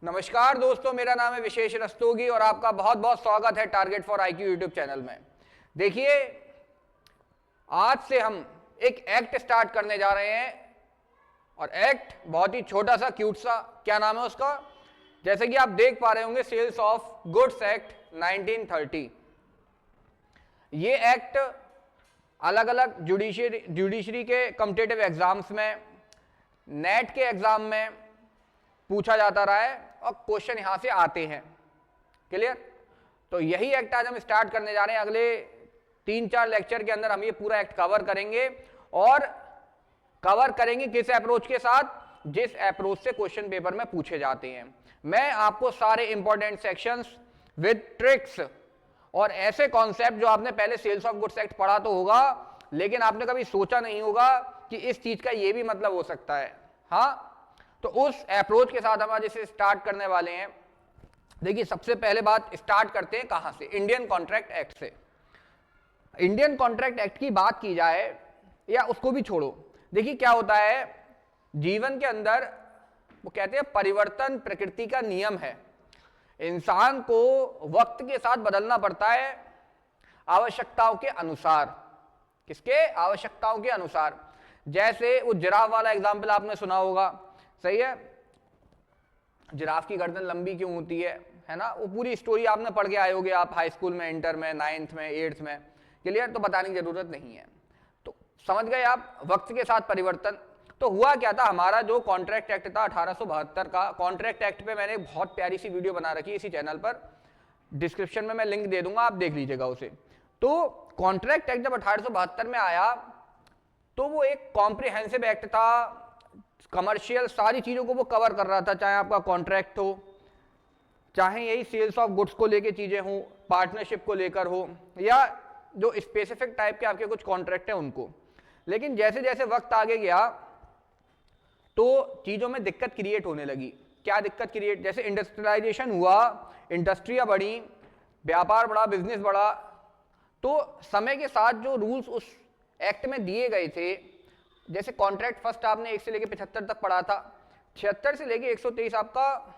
नमस्कार दोस्तों, मेरा नाम है विशेष रस्तोगी और आपका बहुत बहुत स्वागत है target for IQ YouTube channel में। देखिए, आज से हम एक एक्ट स्टार्ट करने जा रहे हैं और एक्ट बहुत ही छोटा सा क्यूट सा। क्या नाम है उसका? जैसे कि आप देख पा रहे होंगे, सेल्स ऑफ गुड्स एक्ट 1930। ये एक्ट अलग अलग जुडिशरी के कॉम्पिटिटिव एग्जाम्स में, नेट के एग्जाम में पूछा जाता रहा है और क्वेश्चन यहां से आते हैं। क्लियर? तो यही एक्ट आज हम स्टार्ट करने जा रहे हैं। अगले 3-4 लेक्चर के अंदर हम ये पूरा एक्ट कवर करेंगे और कवर करेंगे किस अप्रोच के साथ? जिस अप्रोच से क्वेश्चन पेपर में पूछे जाते हैं। मैं आपको सारे इंपॉर्टेंट सेक्शंस विद ट्रिक्स और ऐसे कॉन्सेप्ट जो आपने पहले सेल्स ऑफ गुड्स एक्ट पढ़ा तो होगा, लेकिन आपने कभी सोचा नहीं होगा कि इस चीज का ये भी मतलब हो सकता है। हाँ, तो उस अप्रोच के साथ हम आज इसे स्टार्ट करने वाले हैं। देखिए, सबसे पहले बात स्टार्ट करते हैं कहां से? इंडियन कॉन्ट्रैक्ट एक्ट से। इंडियन कॉन्ट्रैक्ट एक्ट की बात की जाए या उसको भी छोड़ो, देखिए क्या होता है जीवन के अंदर, वो कहते हैं परिवर्तन प्रकृति का नियम है। इंसान को वक्त के साथ बदलना पड़ता है आवश्यकताओं के अनुसार। किसके? आवश्यकताओं के अनुसार। जैसे वो जिराफ वाला एग्जाम्पल आपने सुना होगा, सही है? जिराफ की गर्दन लंबी क्यों होती है ना? वो पूरी स्टोरी आपने पढ़ के आए होगे आप हाई स्कूल में, इंटर में, 9th में, 8th में। क्लियर? तो बताने की जरूरत नहीं है। तो समझ गए आप, वक्त के साथ परिवर्तन। तो हुआ क्या था, हमारा जो कॉन्ट्रैक्ट एक्ट था 1872 का, कॉन्ट्रैक्ट एक्ट पे मैंने बहुत प्यारी सी वीडियो बना रखी है इसी चैनल पर, डिस्क्रिप्शन में मैं लिंक दे दूंगा, आप देख लीजिएगा उसे। तो कॉन्ट्रैक्ट एक्ट जब 1872 में आया तो वो एक कॉम्प्रिहेंसिव एक्ट था, कमर्शियल सारी चीजों को वो कवर कर रहा था, चाहे आपका कॉन्ट्रैक्ट हो, चाहे यही सेल्स ऑफ गुड्स को लेके चीजें हो, पार्टनरशिप को लेकर हो, या जो स्पेसिफिक टाइप के आपके कुछ कॉन्ट्रैक्ट हैं उनको। लेकिन जैसे जैसे वक्त आगे गया तो चीजों में दिक्कत क्रिएट होने लगी। क्या दिक्कत क्रिएट? जैसे इंडस्ट्रियलाइजेशन हुआ, इंडस्ट्रियां बढ़ी, व्यापार बढ़ा, बिजनेस बढ़ा, तो समय के साथ जो रूल्स उस एक्ट में दिए गए थे, जैसे कॉन्ट्रैक्ट फर्स्ट आपने 1 से लेके 75 तक पढ़ा था, 76 से लेके 123 आपका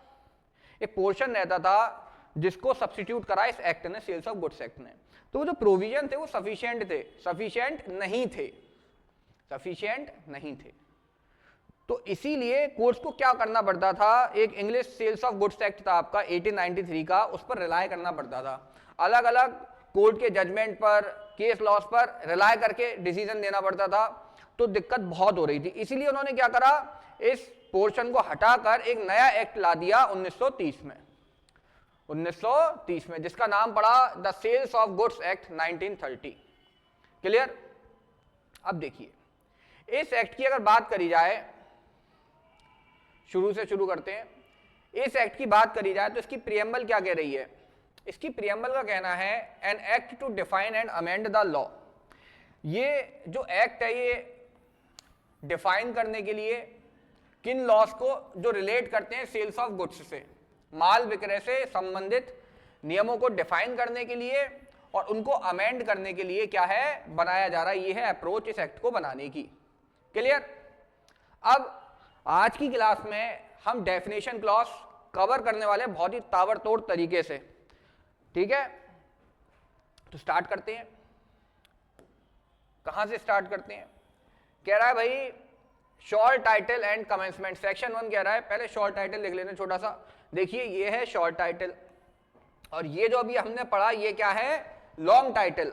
एक पोर्शन रहता था जिसको सब्स्टिट्यूट करा इस एक्ट ने, सेल्स ऑफ गुड्स एक्ट ने। तो वो जो प्रोविजन थे वो सफिशिएंट थे? सफिशिएंट नहीं थे, सफिशिएंट नहीं थे। तो इसीलिए कोर्ट्स को क्या करना पड़ता था, एक English sales of goods act था आपका 1893 का, उस पर रिलाय करना पड़ता था। अलग अलग कोर्ट के जजमेंट पर, केस लॉस पर रिलाय करके डिसीजन देना पड़ता था। तो दिक्कत बहुत हो रही थी, इसीलिए उन्होंने क्या करा, इस पोर्शन को हटाकर एक नया एक्ट ला दिया 1930 में। 1930 में, जिसका नाम पड़ा the sales of goods act 1930। Clear? अब देखिए, इस एक्ट की अगर बात करी जाए, शुरू से शुरू करते हैं। इस एक्ट की बात करी जाए तो इसकी प्रियम्बल क्या कह रही है? इसकी प्रियम्बल का कहना है an act to define and amend the law. ये जो एक्ट है ये डिफाइन करने के लिए किन लॉस को जो रिलेट करते हैं सेल्स ऑफ गुड्स से, माल विक्रय से संबंधित नियमों को डिफाइन करने के लिए और उनको अमेंड करने के लिए क्या है, बनाया जा रहा है। ये है अप्रोच इस एक्ट को बनाने की। क्लियर? अब आज की क्लास में हम डेफिनेशन क्लॉज कवर करने वाले हैं बहुत ही ताबड़तोड़ तरीके से। ठीक है, तो स्टार्ट करते हैं। कहां से स्टार्ट करते हैं? कह रहा है भाई short title and commencement. Section 1 कह रहा है, पहले शॉर्ट टाइटल लिख लेना छोटा सा। देखिए, ये है शॉर्ट टाइटल और ये जो अभी हमने पढ़ा ये क्या है, लॉन्ग टाइटल।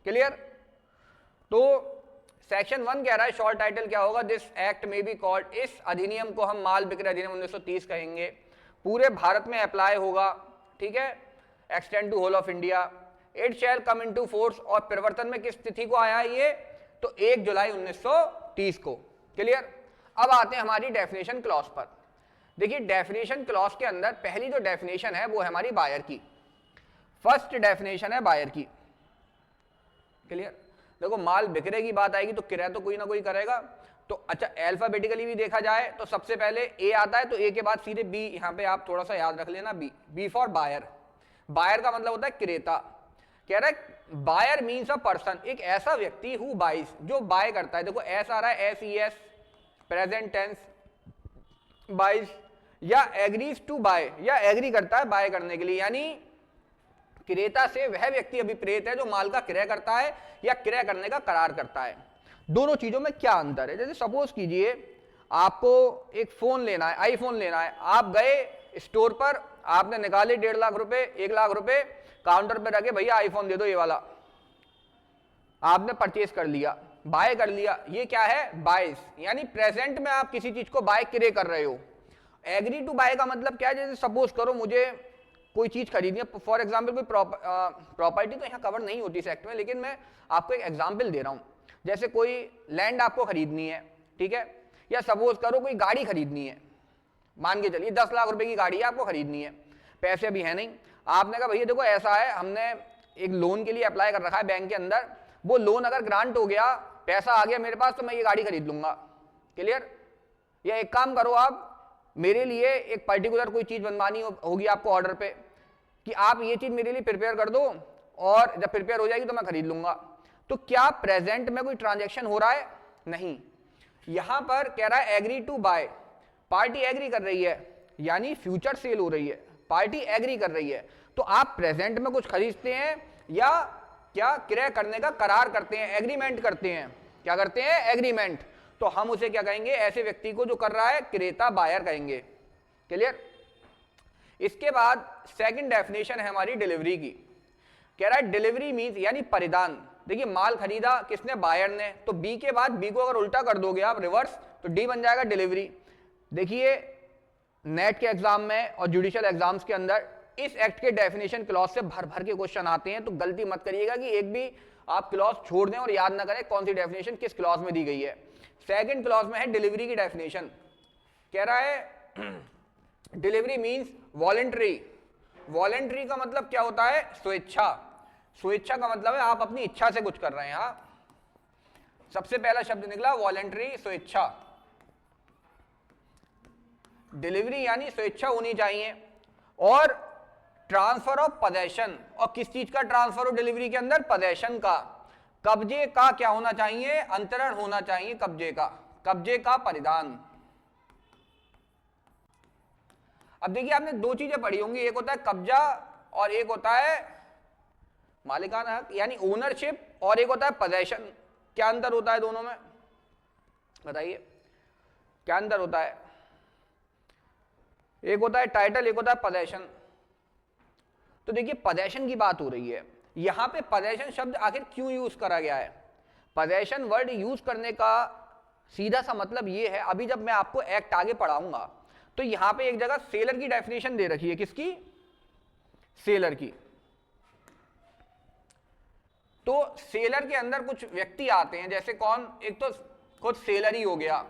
क्लियर? तो सेक्शन 1 कह रहा है शॉर्ट टाइटल क्या होगा, दिस एक्ट में बी कॉल्ड, इस अधिनियम को हम माल विक्रय अधिनियम 1930 कहेंगे, पूरे भारत में अप्लाई होगा। ठीक है, extend to whole of India. It shall come into force, और प्रवर्तन में किस तिथि को आया है ये, तो 1 जुलाई 1930 को। क्लियर? अब आते हैं हमारी डेफिनेशन क्लॉज पर। देखिए, डेफिनेशन क्लॉज के अंदर पहली जो डेफिनेशन है वो है हमारी बायर की। फर्स्ट डेफिनेशन है बायर की। क्लियर? देखो, माल बिक्रे की बात आएगी तो किराया तो कोई ना कोई करेगा। तो अच्छा, अल्फाबेटिकली भी देखा जाए तो सबसे पहले ए आता है, तो ए के बाद सीधे बी, यहां पे आप थोड़ा सा याद रख लेना, B. B for buyer. Buyer का मतलब होता है क्रेता। कह रहा है बायर मीन्स अ पर्सन, एक ऐसा व्यक्ति हु बाइज, जो बाय करता है। देखो एस आ रहा है, S E S, present tense, buys या एग्रीज टू बाय, या एग्री करता है बाय करने के लिए, यानी क्रेता से वह व्यक्ति अभिप्रेत है जो माल का क्रय करता है या क्रय करने का करार करता है। दोनों चीजों में क्या अंतर है? जैसे सपोज कीजिए आपको एक फोन लेना है, आईफोन लेना है, आप गए स्टोर पर, आपने निकाले 1.5 लाख रुपए, 1 लाख रुपए काउंटर पर रखे, भैया आईफोन दे दो ये वाला, आपने परचेज कर लिया, बाय कर लिया। ये क्या है? बाइस, यानी प्रेजेंट में आप किसी चीज को बाय क्रय कर रहे हो। एग्री टू बाय का मतलब क्या है? जैसे सपोज करो मुझे कोई चीज खरीदनी है, फॉर एग्जाम्पल कोई प्रॉपर्टी तो यहाँ कवर नहीं होती सेक्टर में, लेकिन मैं आपको एक एग्जाम्पल दे रहा हूँ। जैसे कोई लैंड आपको खरीदनी है, ठीक है, या सपोज करो कोई गाड़ी खरीदनी है, मान के चलिए 10 लाख रुपए की गाड़ी है आपको खरीदनी है, पैसे अभी है नहीं, आपने कहा भैया देखो ऐसा है, हमने एक लोन के लिए अप्लाई कर रखा है बैंक के अंदर, वो लोन अगर ग्रांट हो गया, पैसा आ गया मेरे पास, तो मैं ये गाड़ी खरीद लूंगा। क्लियर? या एक काम करो, आप मेरे लिए एक पर्टिकुलर कोई चीज बनवानी होगी आपको ऑर्डर पे, कि आप ये चीज मेरे लिए प्रिपेयर कर दो, और जब प्रिपेयर हो जाएगी तो मैं खरीद लूंगा। तो क्या प्रेजेंट में कोई ट्रांजैक्शन हो रहा है? नहीं। यहां पर कह रहा है agree to buy, party agree कर रही है, यानी फ्यूचर सेल हो रही है, पार्टी एग्री कर रही है। तो आप प्रेजेंट में कुछ खरीदते हैं या क्या क्रय करने का करार करते हैं, एग्रीमेंट करते हैं। क्या करते हैं? एग्रीमेंट। तो हम उसे क्या कहेंगे? ऐसे व्यक्ति को जो कर रहा है क्रेता, बायर कहेंगे। क्लियर? इसके बाद सेकंड डेफिनेशन है हमारी डिलीवरी की। कह रहा है डिलीवरी मींस, यानी परिधान। देखिए माल खरीदा किसने? बायर ने। तो बी के बाद बी को अगर उल्टा कर दोगे आप, रिवर्स, तो डी बन जाएगा डिलीवरी। देखिए नेट के एग्जाम में और जुडिशियल एग्जाम्स के अंदर इस एक्ट के डेफिनेशन क्लॉज से भर भर के क्वेश्चन आते हैं, तो गलती मत करिएगा कि एक भी आप क्लॉज छोड़ दें और याद ना करें कौन सी डेफिनेशन किस क्लॉज में दी गई है। सेकंड क्लॉज में है डिलीवरी की डेफिनेशन। कह रहा है डिलीवरी मींस वॉलेंट्री। वॉलेंट्री का मतलब क्या होता है? स्वेच्छा। स्वेच्छा का मतलब है आप अपनी इच्छा से कुछ कर रहे हैं। हाँ, सबसे पहला शब्द निकला वॉलेंट्री, स्वेच्छा। डिलीवरी यानी स्वेच्छा होनी चाहिए। और ट्रांसफर ऑफ पोजेशन, और किस चीज का ट्रांसफर हो डिलीवरी के अंदर? पोजेशन का। कब्जे का क्या होना चाहिए? अंतरण होना चाहिए कब्जे का, कब्जे का परिधान। अब देखिए आपने दो चीजें पढ़ी होंगी, एक होता है कब्जा और एक होता है मालिकाना हक यानी ओनरशिप, और एक होता है पोजेशन। क्या अंतर होता है दोनों में? बताइए क्या अंतर होता है? एक होता है टाइटल, एक होता है पोजेशन। तो देखिए पोजेशन की बात हो रही है यहां पे। पोजेशन शब्द आखिर क्यों यूज करा गया है? पोजेशन वर्ड यूज करने का सीधा सा मतलब ये है, अभी जब मैं आपको एक्ट आगे पढ़ाऊंगा तो यहां पे एक जगह सेलर की डेफिनेशन दे रखी है। किसकी? सेलर की। तो सेलर के अंदर कुछ व्यक्ति आते हैं, जैसे कौन? एक तो खुद सेलर ही हो गया,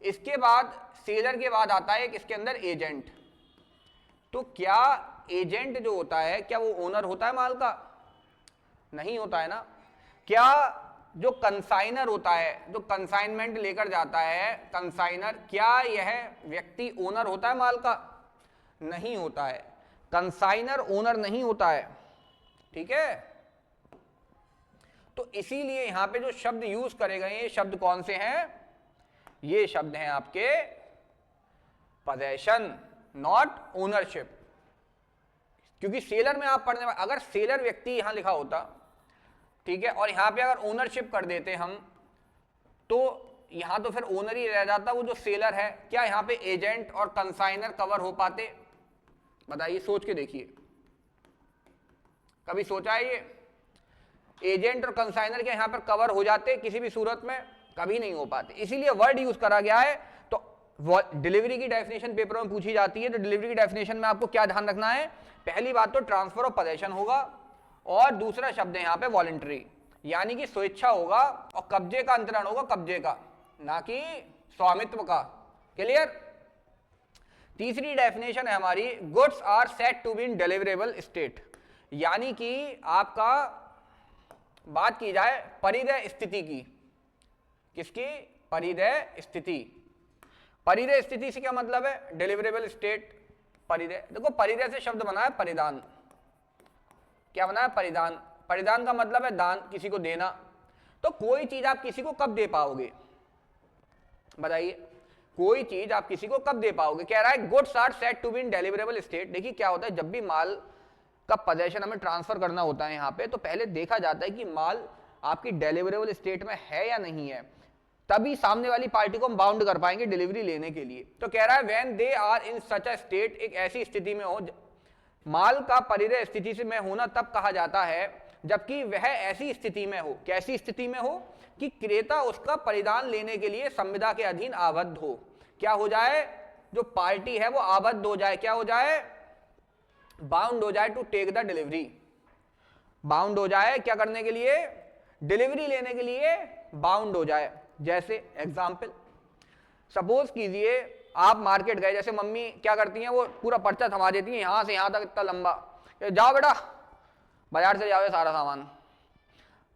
इसके बाद सेलर के बाद आता है एक इसके अंदर एजेंट। तो क्या एजेंट जो होता है क्या वो ओनर होता है माल का? नहीं होता है ना। क्या जो कंसाइनर होता है, जो कंसाइनमेंट लेकर जाता है, कंसाइनर, क्या यह व्यक्ति ओनर होता है माल का? नहीं होता है। कंसाइनर ओनर नहीं होता है। ठीक है? तो इसीलिए यहां पे जो शब्द यूज करे गए ये शब्द कौन से हैं? ये शब्द हैं आपके पोजेशन, नॉट ओनरशिप। क्योंकि सेलर में आप पढ़ने, अगर सेलर व्यक्ति यहां लिखा होता, ठीक है, और यहां पे अगर ओनरशिप कर देते हम, तो यहां तो फिर ओनर ही रह जाता वो जो सेलर है। क्या यहां पे एजेंट और कंसाइनर कवर हो पाते? बताइए, सोच के देखिए, कभी सोचा है ये? एजेंट और कंसाइनर के यहां पर कवर हो जाते किसी भी सूरत में? कभी नहीं हो पाते। इसीलिए वर्ड यूज करा गया है। तो डिलीवरी की डेफिनेशन पेपरों में पूछी जाती है, तो डिलीवरी की डेफिनेशन में आपको क्या ध्यान रखना है? पहली बात तो ट्रांसफर ऑफ पोजेशन होगा, और दूसरा शब्द है यहां पे वॉलंटरी, यानी कि स्वेच्छा होगा, और कब्जे का अंतरण होगा, कब्जे का, ना कि स्वामित्व का। क्लियर? तीसरी डेफिनेशन है हमारी goods are said to be in deliverable state, यानी कि आपका बात की जाए परिदय स्थिति की। किसकी? परिदय स्थिति। परिदय स्थिति से क्या मतलब है? डिलीवरेबल स्टेट, परिदय। देखो परिदय से शब्द बना है परिधान। क्या बना है? परिधान। परिधान का मतलब है दान, किसी को देना। तो कोई चीज आप किसी को कब दे पाओगे? बताइए। कोई चीज आप किसी को कब दे पाओगे? कह रहा है goods are said to be in deliverable state. देखिए क्या होता है, जब भी माल का पोजेशन हमें ट्रांसफर करना होता है यहाँ पे, तो पहले देखा जाता है कि माल आपकी डिलीवरेबल स्टेट में है या नहीं है, तभी सामने वाली पार्टी को हम बाउंड कर पाएंगे डिलीवरी लेने के लिए। तो कह रहा है when they are in such a state, एक ऐसी स्थिति में हो, माल का परिरह स्थिति से में होना तब कहा जाता है जबकि वह ऐसी स्थिति में हो, कैसी स्थिति में हो, कि क्रेता उसका परिधान लेने के लिए संविदा के अधीन आबद्ध हो। क्या हो जाए? जो पार्टी है वो आबद्ध हो जाए, क्या हो जाए? बाउंड हो जाए to take the delivery. Bound हो जाए क्या करने के लिए? डिलीवरी लेने के लिए बाउंड हो जाए। जैसे एग्जाम्पल सपोज कीजिए आप मार्केट गए, जैसे मम्मी क्या करती हैं, वो पूरा पर्चा थमा देती हैं यहां से यहां तक इतना लंबा, जाओ बेटा बाजार से जाओ सारा सामान।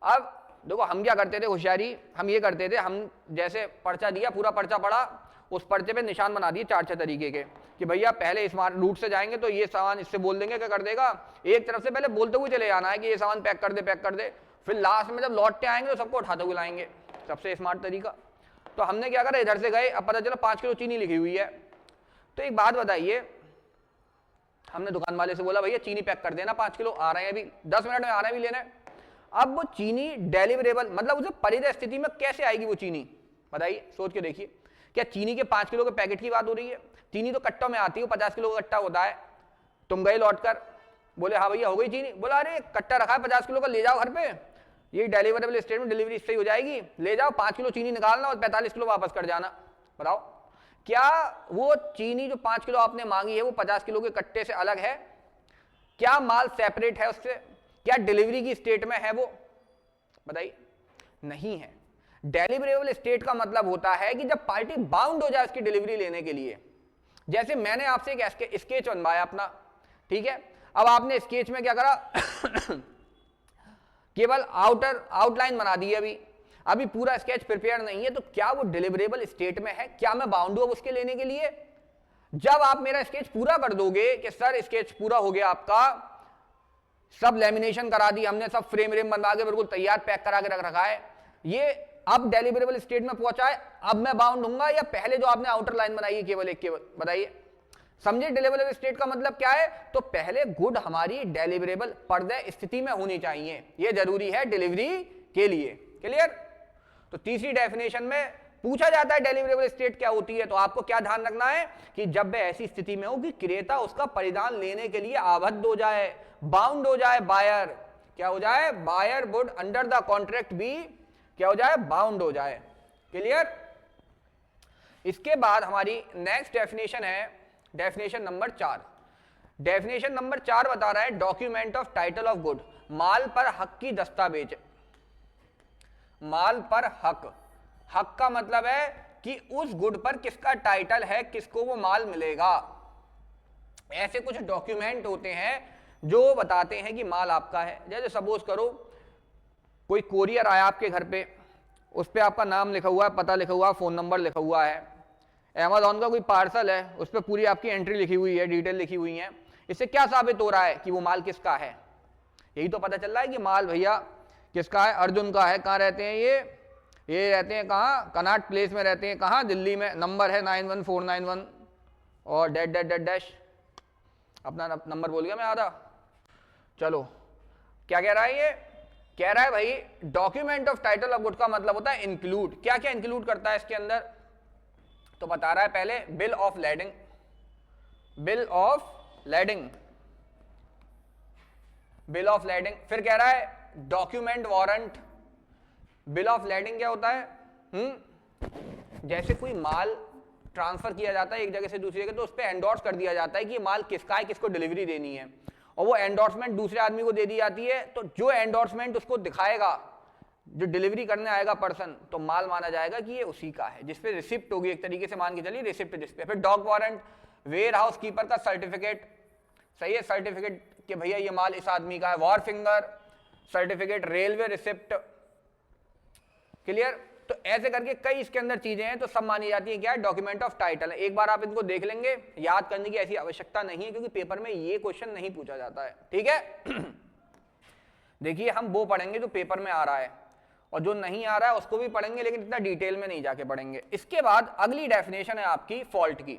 अब देखो हम क्या करते थे, होशियारी हम ये करते थे, हम जैसे पर्चा दिया, पूरा पर्चा पड़ा, उस पर्चे पे निशान बना दिए 4-6 तरीके के कि भैया पहले इस रूट से जाएंगे तो ये सामान इससे बोल देंगे, क्या कर देगा, एक तरफ से पहले बोलते हुए चले जाना है कि ये सामान पैक कर दे पैक कर दे, फिर लास्ट में जब लौटते आएंगे तो सबको उठाते हुए लाएंगे। सबसे स्मार्ट तरीका। तो हमने क्या करा, इधर से गए, अब पता चला 5 किलो चीनी लिखी हुई है। तो एक बात बताइए, हमने दुकान वाले से बोला भैया चीनी पैक कर देना 5 किलो, आ रहे हैं अभी 10 मिनट में आ रहे हैं, भी लेना है। अब वो चीनी डिलीवरेबल मतलब उसे परिदय स्थिति में कैसे आएगी वो चीनी, बताइए, सोच के देखिए। क्या चीनी के 5 किलो के पैकेट की बात हो रही है? चीनी तो कट्टों में आती है, 50 किलो का कट्टा होता है। तुम गए लौट कर, बोले हाँ भैया हो गई चीनी, बोला अरे कट्टा रखा है 50 किलो का, ले जाओ घर पे, ये डिलीवरेबल स्टेट में डिलीवरी इससे ही हो जाएगी, ले जाओ 5 किलो चीनी निकालना और 45 किलो वापस कर जाना। बताओ क्या वो चीनी जो 5 किलो आपने मांगी है वो 50 किलो के कट्टे से अलग है? क्या माल सेपरेट है उससे? क्या डिलीवरी की स्टेट में है वो? बताइए, नहीं है। डिलीवरेबल स्टेट का मतलब होता है कि जब पार्टी बाउंड हो जाए उसकी डिलीवरी लेने के लिए। जैसे मैंने आपसे एक स्केच बनवाया अपना, ठीक है, अब आपने स्केच में क्या करा केवल आउटलाइन बना दी है, अभी पूरा स्केच प्रिपेयर नहीं है, तो क्या वो डिलीवरेबल स्टेट में है? क्या मैं बाउंड हूं उसके लेने के लिए? जब आप मेरा स्केच पूरा कर दोगे कि सर स्केच पूरा हो गया आपका, सब लेमिनेशन करा दी हमने, सब फ्रेम बनवा के बिल्कुल तैयार पैक करा के रख रखा है, ये अब डिलीवरेबल स्टेट में पहुंचा है, अब मैं बाउंड हूंगा या पहले जो आपने आउटर लाइन बनाई है केवल एक, केवल बताइए, समझे डिलीवरेबल स्टेट का मतलब क्या है? तो पहले गुड हमारी डिलीवरेबल पर्दे स्थिति में होनी चाहिए, यह जरूरी है डिलीवरी के लिए। क्लियर? तो तीसरी डेफिनेशन में पूछा जाता है डिलीवरेबल स्टेट क्या होती है, तो आपको क्या ध्यान रखना है कि जब वह ऐसी स्थिति में हो कि क्रेता उसका परिधान लेने के लिए आबद्ध हो जाए, बाउंड हो जाए, बायर क्या हो जाए, buyer would under the contract भी क्या हो जाए, बाउंड हो जाए। क्लियर? इसके बाद हमारी नेक्स्ट डेफिनेशन है डेफिनेशन नंबर 4। डेफिनेशन नंबर 4 बता रहा है document of title of good, माल पर हक की दस्तावेज। माल पर हक, हक का मतलब है कि उस गुड पर किसका टाइटल है, किसको वो माल मिलेगा। ऐसे कुछ डॉक्यूमेंट होते हैं जो बताते हैं कि माल आपका है। जैसे सपोज करो कोई कोरियर आया आपके घर पे, उस पर आपका नाम लिखा हुआ है, पता लिखा हुआ है, फोन नंबर लिखा हुआ है। अमेज़न का कोई पार्सल है, उस पर पूरी आपकी एंट्री लिखी हुई है, डिटेल लिखी हुई है। इससे क्या साबित हो रहा है कि वो माल किसका है? यही तो पता चल रहा है कि माल भैया किसका है, अर्जुन का है। कहाँ रहते हैं ये रहते हैं कहाँ, कनाट प्लेस में रहते हैं, कहाँ, दिल्ली में। नंबर है 91491 और डैश डैश डैश डैश, अपना नंबर बोल गया मैं आधा। चलो क्या कह रहा है ये? कह रहा है भाई document of title of good का मतलब होता है इंक्लूड। क्या क्या इंक्लूड करता है इसके अंदर? तो बता रहा है पहले bill of lading, bill of lading, bill of lading. फिर कह रहा है document warrant. Bill of lading क्या होता है? जैसे कोई माल ट्रांसफर किया जाता है एक जगह से दूसरी जगह, तो उस पर एंडोर्स कर दिया जाता है कि ये माल किसका है, किसको डिलीवरी देनी है, और वो एंडोर्समेंट दूसरे आदमी को दे दी जाती है। तो जो एंडोर्समेंट उसको दिखाएगा, जो डिलीवरी करने आएगा पर्सन, तो माल माना जाएगा कि ये उसी का है, जिसपे रिसिप्ट होगी, एक तरीके से मान के चलिए रिसिप्ट जिसपे। फिर dock warrant, warehouse keeper का सर्टिफिकेट, सही है, सर्टिफिकेट कि भैया ये माल इस आदमी का है। War finger certificate, railway receipt. Clear? तो ऐसे करके कई इसके अंदर चीजें हैं, तो सब मानी जाती है क्या है, डॉक्यूमेंट ऑफ टाइटल। एक बार आप इनको देख लेंगे, याद करने की ऐसी आवश्यकता नहीं है, क्योंकि पेपर में ये क्वेश्चन नहीं पूछा जाता है। ठीक है? देखिए हम वो पढ़ेंगे जो पेपर में आ रहा है, और जो नहीं आ रहा है उसको भी पढ़ेंगे, लेकिन इतना डिटेल में नहीं जाके पढ़ेंगे। इसके बाद अगली डेफिनेशन है आपकी फॉल्ट की।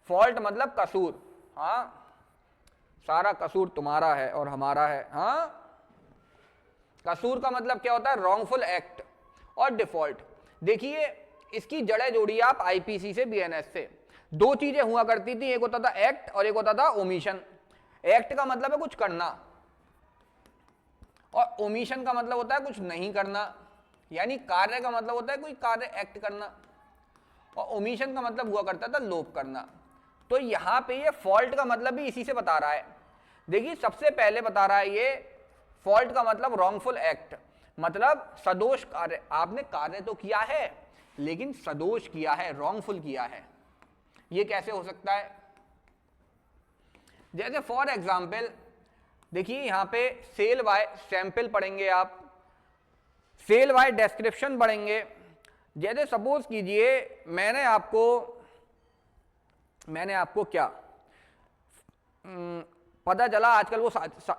फॉल्ट मतलब कसूर। हाँ, सारा कसूर तुम्हारा है और हमारा है। हाँ, कसूर का मतलब क्या होता है? रॉन्गफुल एक्ट और डिफॉल्ट। देखिए, इसकी जड़ें जोड़िए आप आईपीसी से, बीएनएस से। दो चीजें हुआ करती थी, एक होता था एक्ट और एक होता था ओमिशन। एक्ट का मतलब है कुछ करना और ओमिशन का मतलब होता है कुछ नहीं करना, यानी कार्य का मतलब होता है कोई कार्य एक्ट करना, और ओमिशन का मतलब हुआ करता था लोप करना। तो यहां पे ये फॉल्ट का मतलब भी इसी से बता रहा है। देखिए, सबसे पहले बता रहा है ये फॉल्ट का मतलब रॉन्गफुल एक्ट, मतलब सदोष कार्य। आपने कार्य तो किया है लेकिन सदोष किया है, रॉन्गफुल किया है। ये कैसे हो सकता है? जैसे फॉर एग्जाम्पल देखिए, यहां पे सेल बाय सैंपल पढ़ेंगे आप, सेल बाय डिस्क्रिप्शन पढ़ेंगे। जैसे सपोज कीजिए मैंने आपको क्या पता चला, आजकल वो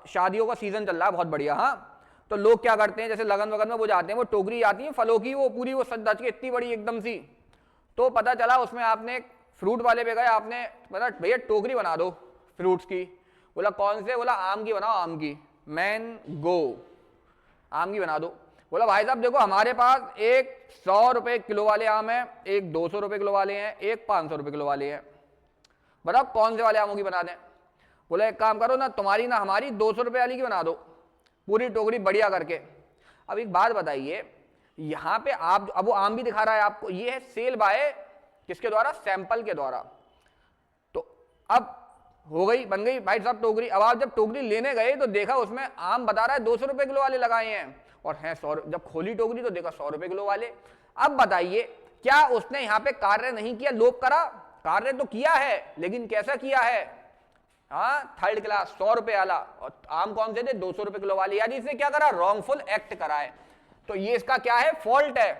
शादियों का सीजन चल रहा है बहुत बढ़िया। हाँ, तो लोग क्या करते हैं, जैसे लगन वगन में वो जाते हैं, वो टोकरी आती है फलों की, वो पूरी वो सज धज के इतनी बड़ी एकदम सी। तो पता चला उसमें आपने एक फ्रूट वाले पे गए, आपने बोला भैया टोकरी बना दो फ्रूट्स की। बोला कौन से? बोला आम की बनाओ, आम की, मैंगो, आम की बना दो। बोला भाई साहब देखो हमारे पास एक 100 रुपए किलो वाले आम है, एक 200 रुपए किलो वाले हैं, एक 500 रुपए किलो वाले हैं, बताओ कौन से वाले आमों की बना दें? बोला एक काम करो ना, तुम्हारी ना हमारी 200 रुपए वाली की बना दो, पूरी टोकरी बढ़िया करके। अब एक बात बताइए, यहां पे आप, अब वो आम भी दिखा रहा है आपको, ये है सेल बाय किसके द्वारा? सैंपल के द्वारा। तो अब हो गई, बन गई भाई साहब टोकरी। अब आप जब टोकरी लेने गए तो देखा उसमें आम बता रहा है 200 रुपए किलो वाले लगाए हैं, और हैं 100। जब खोली टोकरी तो देखा 100 रुपए किलो वाले। अब बताइए, क्या उसने यहाँ पे कार्य नहीं किया, लोप करा? कार्य तो किया है, लेकिन कैसा किया है? हाँ, थर्ड क्लास, 100 रुपए वाला। और आम कौन से थे? 200 रुपए किलो वाले। यानी इसने क्या करा? रॉन्गफुल एक्ट करा है। तो ये इसका क्या है? फॉल्ट है।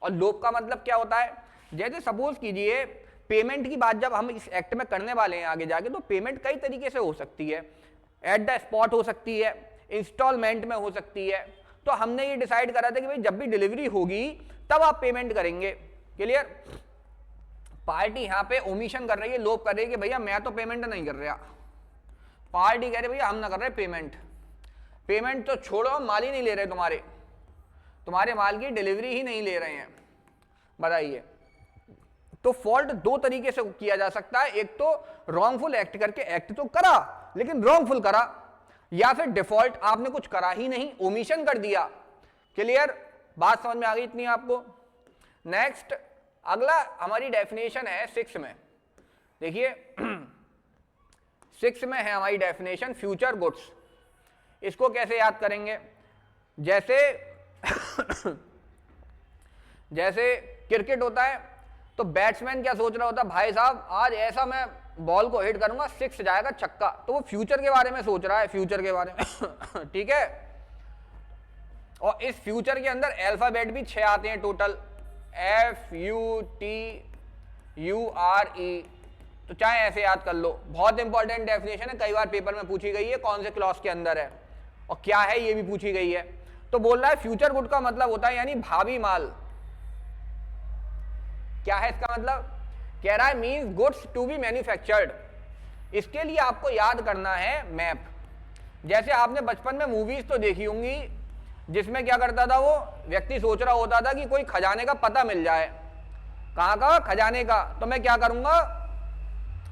और लोप का मतलब क्या होता है? जैसे सपोज कीजिए पेमेंट की बात जब हम इस एक्ट में करने वाले हैं आगे जाके, तो पेमेंट कई तरीके से हो सकती है। एट द स्पॉट हो सकती है, इंस्टॉलमेंट में हो सकती है। तो हमने ये डिसाइड करा था कि भाई जब भी डिलीवरी होगी तब आप पेमेंट करेंगे। क्लियर? पार्टी यहां पे ओमिशन कर रही है, लोप कर रही है कि भैया मैं तो पेमेंट नहीं कर रहा। पार्टी कह रही भैया हम ना कर रहे पेमेंट। पेमेंट तो छोड़ो, माल ही नहीं ले रहे, तुम्हारे माल की डिलीवरी ही नहीं ले रहे हैं। बताइए, तो फॉल्ट दो तरीके से किया जा सकता है। एक तो रॉन्गफुल एक्ट करके, एक्ट तो करा लेकिन रॉन्गफुल करा, या फिर डिफॉल्ट, आपने कुछ करा ही नहीं, ओमिशन कर दिया। क्लियर? बात समझ में आ गई इतनी आपको? नेक्स्ट, अगला हमारी डेफिनेशन है 6 में। देखिए 6 में है हमारी डेफिनेशन फ्यूचर गुड्स। इसको कैसे याद करेंगे? जैसे जैसे क्रिकेट होता है तो बैट्समैन क्या सोच रहा होता है, भाई साहब आज ऐसा मैं बॉल को हिट करूंगा 6 जाएगा छक्का। तो वो फ्यूचर के बारे में सोच रहा है, फ्यूचर के बारे में ठीक है? और इस फ्यूचर के अंदर अल्फाबेट भी 6 आते हैं टोटल, FUTURE। तो चाहे ऐसे याद कर लो। बहुत इंपॉर्टेंट डेफिनेशन है, कई बार पेपर में पूछी गई है, कौन से क्लॉज के अंदर है और क्या है ये भी पूछी गई है। तो बोल रहा है फ्यूचर गुड का मतलब होता है यानी भावी माल। क्या है इसका मतलब? कह रहा है means goods to be manufactured. इसके लिए आपको याद करना है मैप। जैसे आपने बचपन में मूवीज तो देखी होंगी जिसमें क्या करता था, वो व्यक्ति सोच रहा होता था कि कोई खजाने का पता मिल जाए। कहाँ का? खजाने का। तो मैं क्या करूंगा?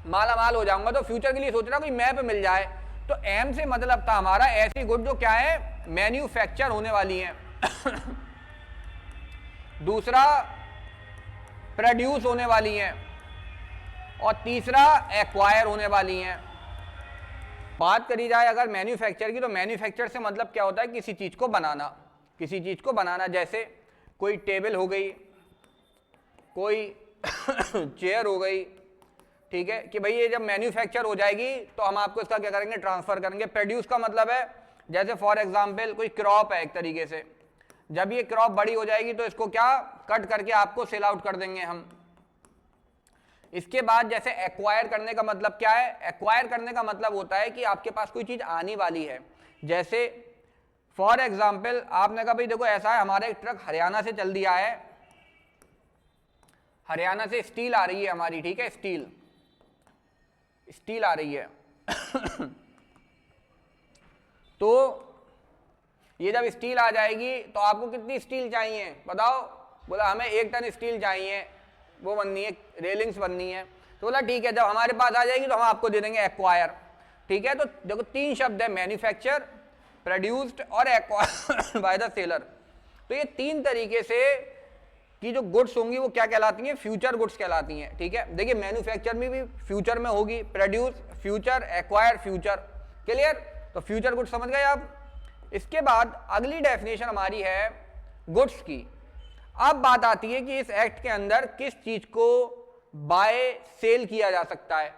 माला माल हो जाऊंगा। तो फ्यूचर के लिए सोच रहा कोई मैप मिल जाए। तो एम से मतलब था हमारा ऐसी गुड जो क्या है? मैन्युफैक्चर होने वाली है। दूसरा प्रोड्यूस होने वाली हैं, और तीसरा एक्वायर होने वाली हैं। बात करी जाए अगर मैन्युफैक्चर की, तो मैन्युफैक्चर से मतलब क्या होता है? किसी चीज को बनाना, किसी चीज को बनाना। जैसे कोई टेबल हो गई, कोई चेयर हो गई, ठीक है, कि भाई ये जब मैन्युफैक्चर हो जाएगी तो हम आपको इसका क्या करेंगे? ट्रांसफर करेंगे। प्रोड्यूस का मतलब है जैसे फॉर एग्जाम्पल कोई क्रॉप है एक तरीके से, जब ये क्रॉप बड़ी हो जाएगी तो इसको क्या कट करके आपको सेल आउट कर देंगे हम। इसके बाद जैसे एक्वायर करने का मतलब क्या है? एक्वायर करने का मतलब होता है कि आपके पास कोई चीज आने वाली है। जैसे फॉर एग्जाम्पल आपने कहा भाई देखो ऐसा है, हमारा एक ट्रक हरियाणा से चल दिया है, हरियाणा से स्टील आ रही है हमारी, ठीक है, स्टील आ रही है तो ये जब स्टील आ जाएगी तो आपको कितनी स्टील चाहिए बताओ? बोला हमें 1 टन स्टील चाहिए, वो बननी है, रेलिंग्स बननी है। तो बोला ठीक है, जब हमारे पास आ जाएगी तो हम आपको दे देंगे एक्वायर, ठीक है। तो देखो 3 शब्द है, मैन्युफैक्चर, प्रोड्यूस्ड और एक्वायर्ड बाय द सेलर। तो ये 3 तरीके से की जो गुड्स होंगी वो क्या कहलाती हैं? फ्यूचर गुड्स कहलाती हैं, ठीक है। देखिए मैन्युफैक्चर में भी फ्यूचर में होगी, produce future, acquire future, clear. तो फ्यूचर गुड्स समझ गए आप। इसके बाद अगली डेफिनेशन हमारी है गुड्स की। अब बात आती है कि इस एक्ट के अंदर किस चीज को बाय सेल किया जा सकता है।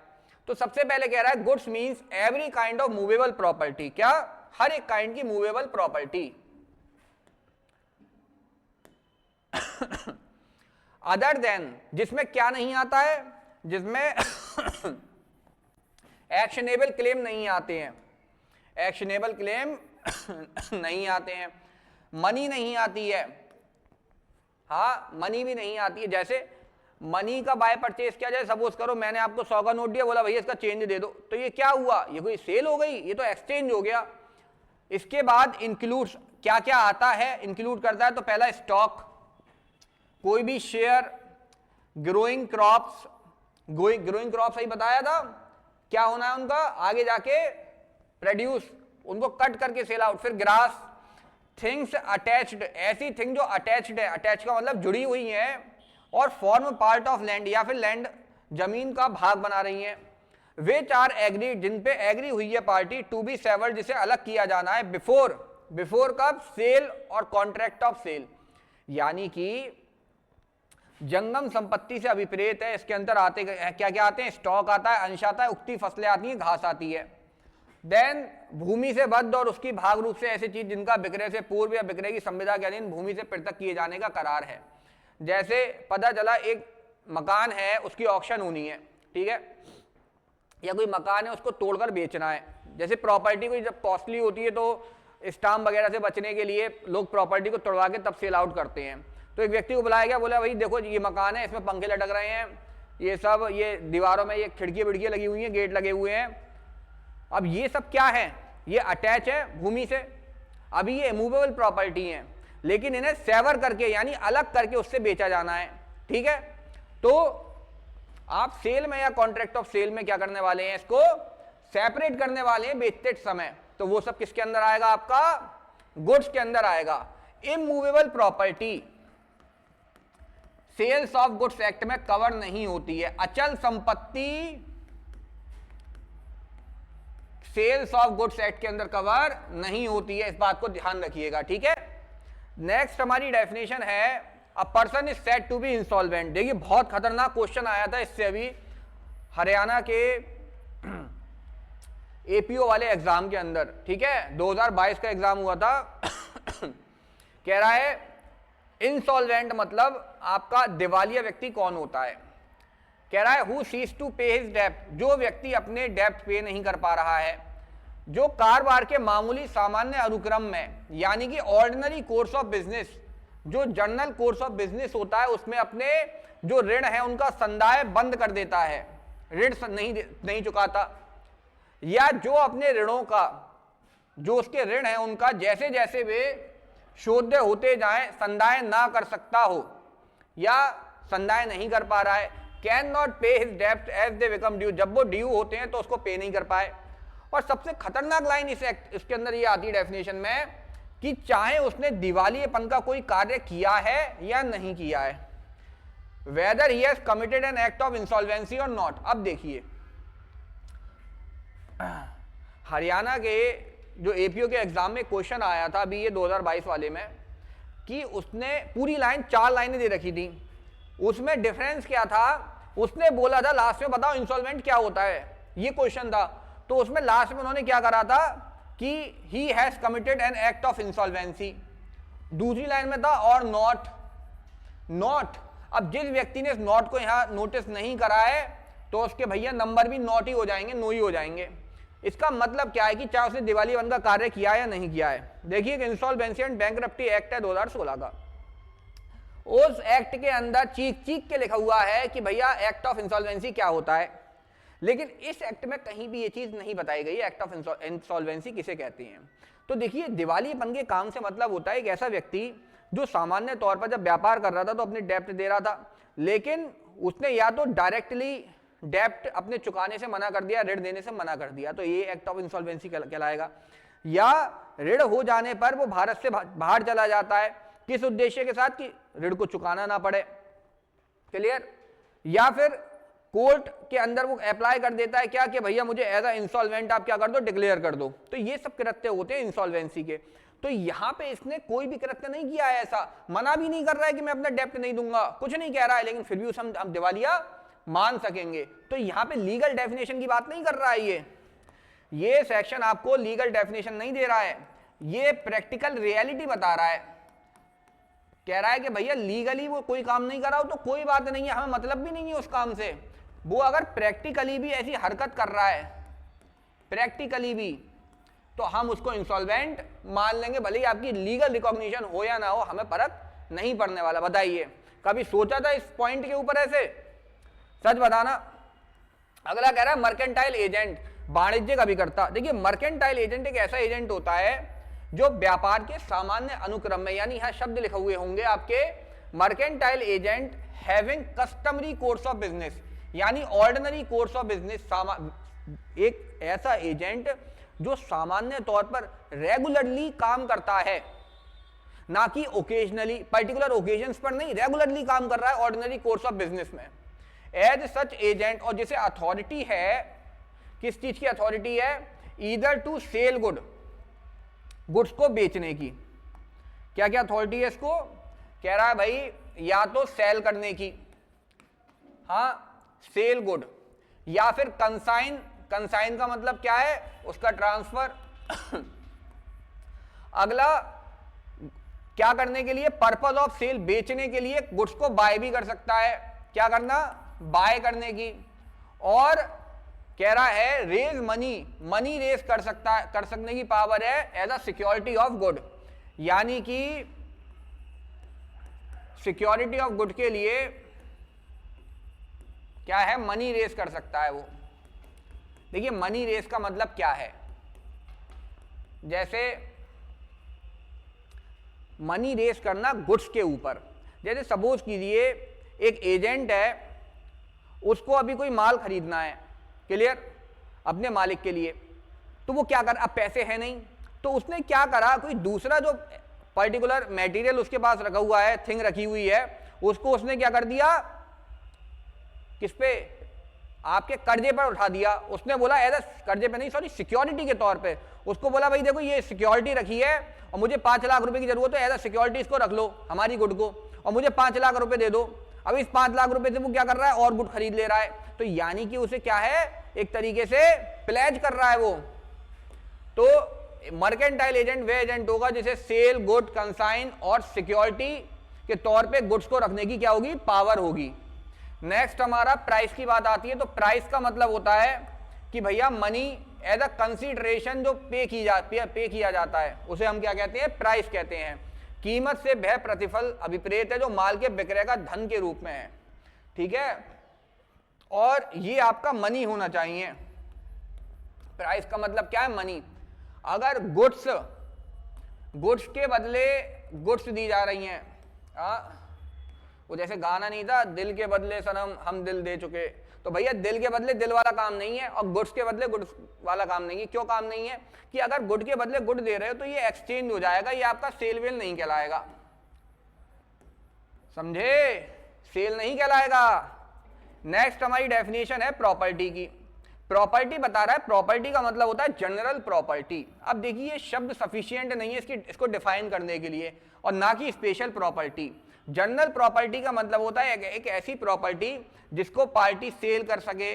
तो सबसे पहले कह रहा है goods means every kind of movable property. क्या? हर एक काइंड की मूवेबल प्रॉपर्टी। अदर देन, जिसमें क्या नहीं आता है? जिसमें एक्शनेबल क्लेम नहीं आते हैं, एक्शनेबल क्लेम नहीं आते हैं। मनी नहीं आती है, हाँ मनी भी नहीं आती है। जैसे मनी का बाय परचेज किया जाए, सपोज करो मैंने आपको 100 का नोट दिया, बोला भैया इसका चेंज दे दो, तो ये क्या हुआ? ये कोई सेल हो गई? ये तो एक्सचेंज हो गया। इसके बाद इंक्लूड्स, क्या क्या आता है इंक्लूड करता है? तो पहला स्टॉक, कोई भी share, growing crops, growing crop सही बताया था, क्या होना है उनका आगे जाके? प्रोड्यूस, उनको कट करके सेल आउट। फिर ग्रास, थिंग्स अटैच्ड, ऐसी थिंग जो अटैच्ड है, अटैच का मतलब जुड़ी हुई है, और फॉर्म पार्ट ऑफ लैंड, या फिर लैंड जमीन का भाग बना रही है। विच आर एग्री, जिन पे एग्री हुई है पार्टी, टू बी सेवर्ड, जिसे अलग किया जाना है, बिफोर, बिफोर कब? सेल और कॉन्ट्रैक्ट ऑफ सेल। यानी कि जंगम संपत्ति से अभिप्रेत है। इसके अंदर आते क्या क्या आते हैं? स्टॉक आता है, अंश आता है, उगती फसलें आती हैं, घास आती है। देन भूमि से बद्ध और उसकी भाग रूप से ऐसी चीज जिनका विक्रय से पूर्व या विक्रय की संविदा के अधीन भूमि से पृथक किए जाने का करार है। जैसे पता चला एक मकान है, उसकी ऑक्शन होनी है, ठीक है, या कोई मकान है उसको तोड़कर बेचना है। जैसे प्रॉपर्टी कोई जब कॉस्टली होती है तो स्टाम्प वगैरह से बचने के लिए लोग प्रॉपर्टी को तोड़वा के तब सेल आउट करते हैं। तो एक व्यक्ति को बुलाया गया, बोला भाई देखो ये मकान है, इसमें पंखे लटक रहे हैं, ये सब, ये दीवारों में ये खिड़की विड़कियाँ लगी हुई हैं, गेट लगे हुए हैं। अब ये सब क्या है? ये अटैच है भूमि से, अभी ये इमूवेबल प्रॉपर्टी है, लेकिन इन्हें सेवर करके यानी अलग करके उससे बेचा जाना है, ठीक है। तो आप सेल में या कॉन्ट्रैक्ट ऑफ सेल में क्या करने वाले हैं? इसको सेपरेट करने वाले हैं बेचते समय। तो वो सब किसके अंदर आएगा? आपका गुड्स के अंदर आएगा। Immovable property sales of goods act में कवर नहीं होती है। अचल संपत्ति सेल्स ऑफ गुड्स एक्ट के अंदर कवर नहीं होती है, इस बात को ध्यान रखिएगा, ठीक है। नेक्स्ट हमारी डेफिनेशन है a person is said to be insolvent. देखिए बहुत खतरनाक क्वेश्चन आया था इससे अभी हरियाणा के एपीओ वाले एग्जाम के अंदर, ठीक है, 2022 का एग्जाम हुआ था। कह रहा है इंसॉल्वेंट मतलब आपका दिवालिया व्यक्ति कौन होता है? कह रहा है हु सीज टू पे हिज डेब्ट, जो व्यक्ति अपने डेब्ट पे नहीं कर पा रहा है, जो कारोबार के मामूली सामान्य अनुक्रम में यानी कि ऑर्डिनरी कोर्स ऑफ बिजनेस, जो जर्नल कोर्स ऑफ बिजनेस होता है उसमें अपने जो ऋण है उनका संदाय बंद कर देता है, ऋण नहीं चुकाता, या जो अपने ऋणों का, जो उसके ऋण है उनका जैसे जैसे वे शोध्य होते जाएं संदाय ना कर सकता हो या संदाय नहीं कर पा रहा है। कैन नॉट पे हिज डेब्ट एज दे बिकम ड्यू, जब वो ड्यू होते हैं तो उसको पे नहीं कर पाए। और सबसे खतरनाक लाइन इसके अंदर ये आती है डेफिनेशन में कि चाहे उसने दिवालियेपन का कोई कार्य किया है या नहीं किया है, weather he has committed an act of insolvency और नॉट। अब देखिए हरियाणा के जो एपीओ के एग्जाम में क्वेश्चन आया था अभी ये 2022 वाले में, कि उसने पूरी लाइन 4 लाइनें दे रखी थी, उसमें डिफरेंस क्या था? उसने बोला था लास्ट में बताओ इंसॉल्वेंट क्या होता है, ये क्वेश्चन था। तो उसमें लास्ट में उन्होंने क्या करा था कि he has committed an act of insolvency. दूसरी लाइन में था और नॉट, नॉट। अब जिस व्यक्ति ने इस नॉट को यहां नोटिस नहीं करा है तो उसके भैया नंबर भी नॉट ही हो जाएंगे, नो ही हो जाएंगे। इसका मतलब क्या है कि चाहे उसने दिवालियापन का कार्य किया या नहीं किया है। देखिए इंसॉल्वेंसी एंड बैंकरप्टी एक्ट है 2016 का, उस एक्ट के अंदर चीख चीख के लिखा हुआ है कि भैया एक्ट ऑफ इंसॉल्वेंसी क्या होता है, लेकिन इस एक्ट में कहीं भी ये चीज नहीं बताई गई है एक्ट ऑफ इंसॉल्वेंसी किसे कहते हैं। तो देखिए दिवालियापन के काम से मतलब होता है एक ऐसा व्यक्ति जो सामान्य तौर पर जब व्यापार कर रहा था तो अपनी डेप्ट दे रहा था, लेकिन उसने या तो डायरेक्टली डेप्ट अपने चुकाने से मना कर दिया, ऋण देने से मना कर दिया, तो ये एक्ट ऑफ इंसॉल्वेंसी कहलाएगा। या ऋण हो जाने पर वो भारत से बाहर चला जाता है, किस उद्देश्य के साथ कि ऋण को चुकाना ना पड़े, क्लियर। या फिर कोर्ट के अंदर वो अप्लाई कर देता है क्या कि भैया मुझे एज अ इंसॉल्वेंट आप क्या कर दो, डिक्लेयर कर दो। तो ये सब कृत्य होते हैं इंसॉल्वेंसी के। तो यहां पे इसने कोई भी कृत्य नहीं किया है, ऐसा मना भी नहीं कर रहा है कि मैं अपना डेप्ट नहीं दूंगा, कुछ नहीं कह रहा है, लेकिन फिर भी उसे हम दिवालिया मान सकेंगे। तो यहां पे लीगल डेफिनेशन की बात नहीं कर रहा है, ये सेक्शन आपको लीगल डेफिनेशन नहीं दे रहा है, ये प्रैक्टिकल रियलिटी बता रहा है। कह रहा है कि भैया लीगली वो कोई काम नहीं कर रहा हो तो कोई बात नहीं है, हमें मतलब भी नहीं है उस काम से। वो अगर प्रैक्टिकली भी ऐसी हरकत कर रहा है, प्रैक्टिकली भी, तो हम उसको इंसॉल्वेंट मान लेंगे, भले ही आपकी लीगल रिकॉग्निशन हो या ना हो, हमें फर्क नहीं पड़ने वाला। बताइए कभी सोचा था इस पॉइंट के ऊपर ऐसे? सच बताना। अगला कह रहा है मर्केंटाइल एजेंट, वाणिज्य कभी करता। देखिए मर्केंटाइल एजेंट एक ऐसा एजेंट होता है जो व्यापार के सामान्य अनुक्रम में, यानी यहां शब्द लिखे हुए होंगे आपके, mercantile agent having customary course of business, यानी ऑर्डिनरी कोर्स ऑफ बिजनेस, एक ऐसा एजेंट जो सामान्य तौर पर रेगुलरली काम करता है, ना कि ओकेजनली, पर्टिकुलर ओकेजन्स पर नहीं, रेगुलरली काम कर रहा है ऑर्डिनरी कोर्स ऑफ बिजनेस में। एज सच एजेंट, और जिसे अथॉरिटी है, किस चीज की अथॉरिटी है? ईदर टू सेल गुड्स को बेचने की। क्या क्या अथॉरिटी है इसको? कह रहा है भाई या तो सेल करने की, हाँ सेल गुड, या फिर कंसाइन, कंसाइन का मतलब क्या है? उसका ट्रांसफर। अगला क्या करने के लिए? पर्पज ऑफ सेल, बेचने के लिए, गुड्स को बाय भी कर सकता है, क्या करना? बाय करने की। और कह रहा है रेज मनी, मनी रेज कर सकता है, कर सकने की पावर है as a security of good, यानी कि सिक्योरिटी ऑफ गुड के लिए क्या है? मनी रेज कर सकता है वो। देखिए मनी रेज का मतलब क्या है? जैसे मनी रेज करना गुड्स के ऊपर, जैसे सपोज कीजिए एक एजेंट है, उसको अभी कोई माल खरीदना है, क्लियर, अपने मालिक के लिए, तो वो क्या कर, अब पैसे है नहीं, तो उसने क्या करा, कोई दूसरा जो पर्टिकुलर मटेरियल उसके पास रखा हुआ है, थिंग रखी हुई है, उसको उसने क्या कर दिया, किस पे? आपके कर्जे पर उठा दिया। उसने बोला एज कर्जे पे नहीं, सॉरी, सिक्योरिटी के तौर पे उसको बोला भाई देखो ये सिक्योरिटी रखी है और मुझे 5 लाख रुपए की जरूरत है, एज सिक्योरिटी इसको रख लो हमारी गुड को, और मुझे 5 लाख रुपए दे दो। अब इस 5 लाख रुपए से वो क्या कर रहा है? और गुड खरीद ले रहा है, तो यानी कि उसे क्या है, एक तरीके से प्लेज कर रहा है वो। तो मर्केंटाइल एजेंट वे एजेंट होगा जिसे सेल, गुड, कंसाइन और सिक्योरिटी के तौर पे गुड्स को रखने की क्या होगी? पावर होगी। नेक्स्ट हमारा प्राइस की बात आती है। तो प्राइस का मतलब होता है कि भैया मनी एज अ कंसीडरेशन जो पे किया जाता है, उसे हम क्या कहते हैं? प्राइस कहते हैं। कीमत से वह प्रतिफल अभिप्रेत है जो माल के विक्रय का धन के रूप में है, ठीक है, और ये आपका मनी होना चाहिए। प्राइस का मतलब क्या है? मनी। अगर गुड्स के बदले गुड्स दी जा रही हैं, वो जैसे गाना नहीं था, दिल के बदले सनम हम दिल दे चुके, तो भैया दिल के बदले दिल वाला काम नहीं है और गुड्स के बदले गुड्स वाला काम नहीं है। क्यों काम नहीं है? कि अगर गुड के बदले गुड दे रहे हो तो ये एक्सचेंज हो जाएगा, ये आपका सेल वेल नहीं कहलाएगा, समझे? सेल नहीं कहलाएगा। नेक्स्ट हमारी डेफिनेशन है प्रॉपर्टी की। प्रॉपर्टी बता रहा है, प्रॉपर्टी का मतलब होता है जनरल प्रॉपर्टी। अब देखिए शब्द सफिशिएंट नहीं है इसको डिफाइन करने के लिए, और ना कि स्पेशल प्रॉपर्टी। जनरल प्रॉपर्टी का मतलब होता है एक ऐसी प्रॉपर्टी जिसको पार्टी सेल कर सके,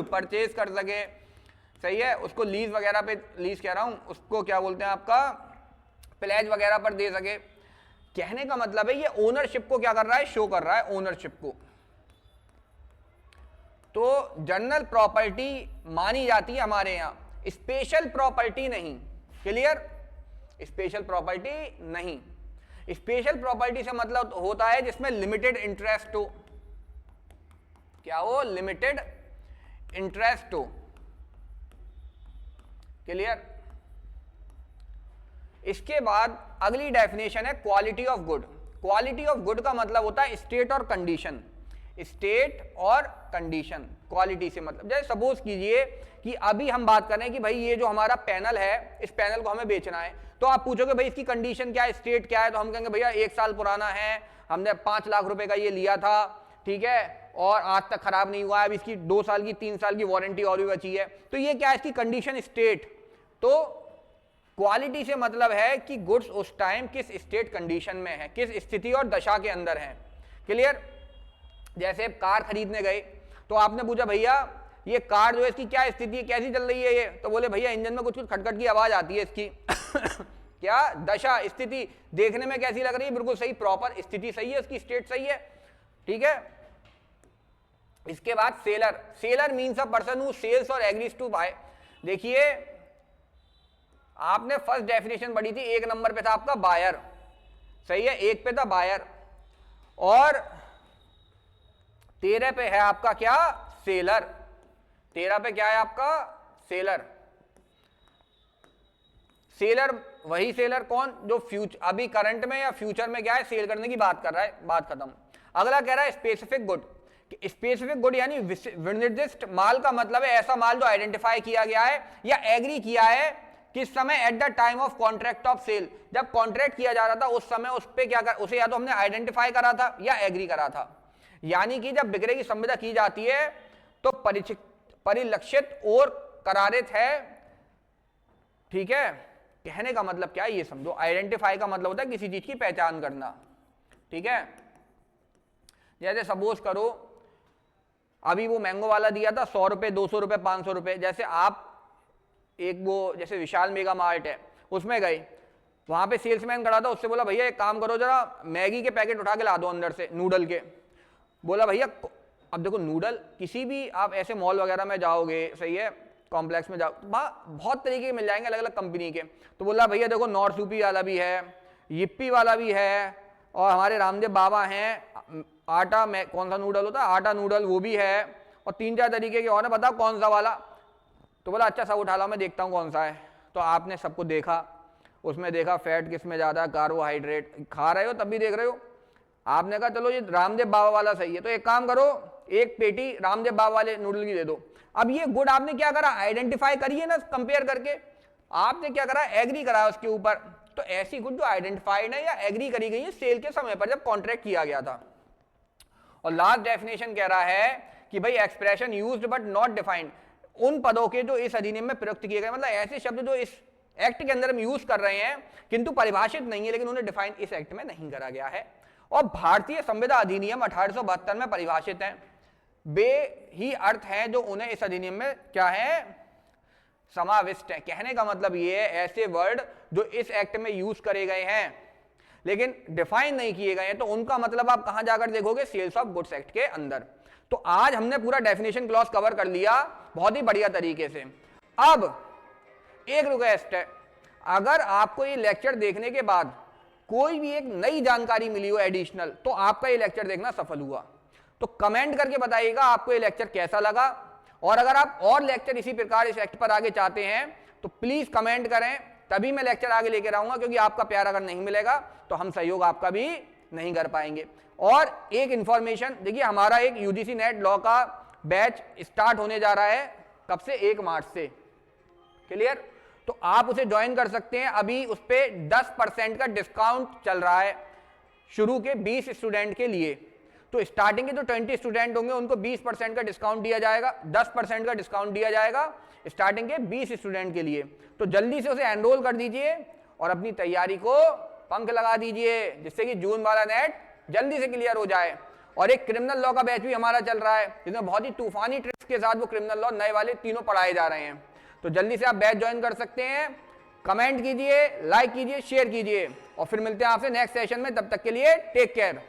परचेज कर सके, सही है, उसको लीज वगैरह पे, लीज कह रहा हूं, उसको क्या बोलते हैं आपका, प्लेज वगैरह पर दे सके। कहने का मतलब है ये ओनरशिप को क्या कर रहा है? शो कर रहा है ओनरशिप को। तो जनरल प्रॉपर्टी मानी जाती है हमारे यहां, स्पेशल प्रॉपर्टी नहीं। क्लियर? स्पेशल प्रॉपर्टी नहीं। स्पेशल प्रॉपर्टी से मतलब होता है जिसमें लिमिटेड इंटरेस्ट हो। क्या हो? लिमिटेड इंटरेस्ट हो। क्लियर? इसके बाद अगली डेफिनेशन है quality of good. Quality of good का मतलब होता है स्टेट और कंडीशन। स्टेट और कंडीशन, क्वालिटी से मतलब जैसे सपोज कीजिए कि अभी हम बात कर रहे हैं कि भाई ये जो हमारा पैनल है, इस पैनल को हमें बेचना है, तो आप पूछोगे भाई इसकी कंडीशन क्या है, स्टेट क्या है, तो हम कहेंगे भैया 1 साल पुराना है, हमने 5 लाख रुपए का ये लिया था, ठीक है, और आज तक खराब नहीं हुआ है, अब इसकी 2 साल की 3 साल की वारंटी और भी बची है। तो ये क्या है? इसकी कंडीशन स्टेट। तो क्वालिटी से मतलब है कि गुड्स उस टाइम किस स्टेट कंडीशन में है, किस स्थिति और दशा के अंदर है। क्लियर? जैसे कार खरीदने गए तो आपने पूछा भैया ये कार जो है इसकी क्या स्थिति है, कैसी चल रही है ये, तो बोले भैया इंजन में कुछ कुछ खटखट की आवाज आती है इसकी क्या दशा, स्थिति देखने में कैसी लग रही है? बिल्कुल सही, प्रॉपर स्थिति सही है, उसकी स्टेट सही है। ठीक है? इसके बाद seller. Seller means a person who sells और एग्रीज टू बाय। देखिए आपने फर्स्ट डेफिनेशन पढ़ी थी, 1 नंबर पे था आपका बायर, सही है, 1 पे था बायर, और 13 पे है आपका क्या? सेलर। 13 पे क्या है आपका? सेलर। सेलर वही सेलर कौन जो फ्यूचर, अभी करंट में या फ्यूचर में क्या है, सेल करने की बात कर रहा है। बात खत्म। अगला कह रहा है स्पेसिफिक गुड। स्पेसिफिक गुड यानी विनिर्दिष्ट माल का मतलब है ऐसा माल जो आइडेंटिफाई किया गया है या एग्री किया है किस समय, at the time of contract of sale, जब कॉन्ट्रैक्ट किया जा रहा था उस समय उस पे क्या कर, उसे या तो हमने आइडेंटिफाई करा था या एग्री करा था। यानी कि जब बिक्री की संविदा की जाती है तो परिलक्षित और करारित है। ठीक है? कहने का मतलब क्या है ये समझो। आइडेंटिफाई का मतलब होता है किसी चीज की पहचान करना। ठीक है? जैसे सपोज करो अभी वो मैंगो वाला दिया था 100 रुपए, 200 रुपए, 500 रुपए। जैसे आप एक वो जैसे विशाल मेगा मार्ट है उसमें गए, वहां पे सेल्समैन खड़ा था, उससे बोला भैया एक काम करो जरा मैगी के पैकेट उठा के ला दो अंदर से, नूडल के। बोला भैया, अब देखो नूडल किसी भी आप ऐसे मॉल वगैरह में जाओगे, सही है, कॉम्प्लेक्स में जाओ, बहुत तरीके के मिल जाएंगे अलग अलग कंपनी के। तो बोला भैया देखो नॉर्थ यूपी वाला भी है, yippee वाला भी है, और हमारे रामदेव बाबा हैं आटा में कौन सा नूडल होता है, आटा नूडल, वो भी है, और 3-4 तरीके के और है, बताओ कौन सा वाला। तो बोला अच्छा सब उठा लो, मैं देखता हूँ कौन सा है। तो आपने सबको देखा, उसमें देखा फैट किस में ज़्यादा, कार्बोहाइड्रेट, खा रहे हो तब भी देख रहे हो। आपने कहा चलो ये रामदेव बाबा वाला सही है, तो एक काम करो एक पेटी रामदेव बाबा वाले नूडल की दे दो। अब ये गुड आपने क्या करा, आइडेंटिफाई करिए ना कंपेयर करके, आपने क्या करा, एग्री करा उसके ऊपर। तो ऐसी गुड जो आइडेंटिफाइड है या एग्री करी गई है सेल के समय पर जब कॉन्ट्रैक्ट किया गया था। और लास्ट डेफिनेशन कह रहा है कि भाई expression used but not defined, उन पदों के जो इस अधिनियम में प्रयुक्त किए गए, मतलब ऐसे शब्द जो इस एक्ट के अंदर हम यूज कर रहे हैं किंतु परिभाषित नहीं है, लेकिन उन्हें डिफाइन इस एक्ट में नहीं करा गया है। और भारतीय संविदा अधिनियम 1872 में परिभाषित है, वे ही अर्थ हैं जो उन्हें इस अधिनियम में क्या है, समाविष्ट है। कहने का मतलब ये है ऐसे वर्ड जो इस एक्ट में यूज करे गए हैं लेकिन डिफाइन नहीं किए गए हैं, तो उनका मतलब आप कहां जाकर देखोगे, सेल्स ऑफ गुड्स एक्ट के अंदर। तो आज हमने पूरा डेफिनेशन क्लॉज कवर कर लिया बहुत ही बढ़िया तरीके से। अब एक रिक्वेस्ट है, अगर आपको ये लेक्चर देखने के बाद कोई भी एक नई जानकारी मिली हो एडिशनल, तो आपका ये लेक्चर देखना सफल हुआ। तो कमेंट करके बताइएगा आपको ये लेक्चर कैसा लगा, और अगर आप और लेक्चर इसी प्रकार इस एक्ट पर आगे चाहते हैं तो प्लीज कमेंट करें, तभी मैं लेक्चर आगे लेकर आऊंगा, क्योंकि आपका प्यार अगर नहीं मिलेगा तो हम सहयोग आपका भी नहीं कर पाएंगे। और एक इंफॉर्मेशन देखिए, हमारा एक यूजीसी नेट लॉ का बैच स्टार्ट होने जा रहा है, कब से, 1 मार्च से। क्लियर? तो आप उसे ज्वाइन कर सकते हैं, अभी उस पर 10% का डिस्काउंट चल रहा है शुरू के 20 स्टूडेंट के लिए। तो स्टार्टिंग के जो 20 स्टूडेंट होंगे उनको 20% का डिस्काउंट दिया जाएगा, 10% का डिस्काउंट दिया जाएगा स्टार्टिंग के 20 स्टूडेंट के लिए। तो जल्दी से उसे एनरोल कर दीजिए और अपनी तैयारी को पंख लगा दीजिए, जिससे कि जून वाला नेट जल्दी से क्लियर हो जाए। और एक क्रिमिनल लॉ का बैच भी हमारा चल रहा है, जिसमें बहुत ही तूफानी ट्रिक्स के साथ वो क्रिमिनल लॉ नए वाले तीनों पढ़ाए जा रहे हैं। तो जल्दी से आप बैच ज्वाइन कर सकते हैं। कमेंट कीजिए, लाइक कीजिए, शेयर कीजिए, और फिर मिलते हैं आपसे नेक्स्ट सेशन में। तब तक के लिए टेक केयर।